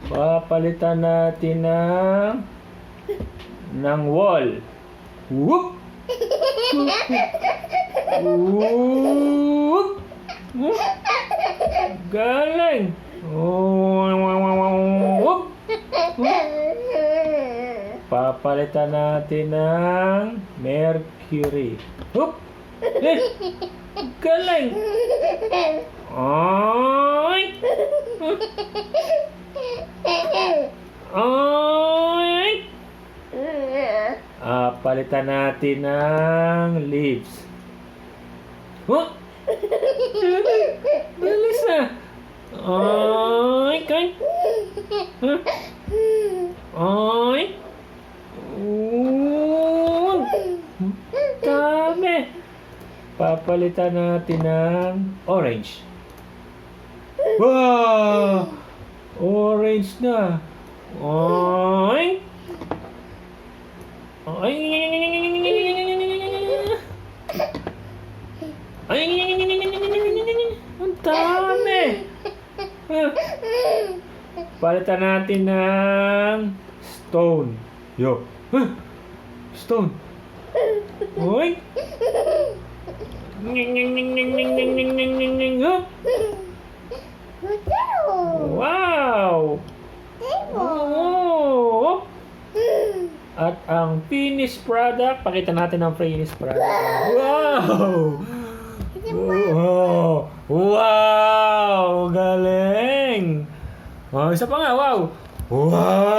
Papalitan natin ng wall. Whoop! Whoop! Galing! Whoop! Papalitan natin ng mercury. Whoop! Galing! Ay! Ay! Palitan natin ng leaves. Oh! Bilis na! Ay! Kay! Ay! Dami! Papalitan natin ng orange. Wow! Orange na. Ay! Ay! Ay! Ang dami! Palitan natin ng stone. Yo! Stone! Ay! Wow! Oh! At ang finished product, pakita natin ang finished product. Wow! Wow! Wow! Galing! Oh, isa pa nga, wow! Wow!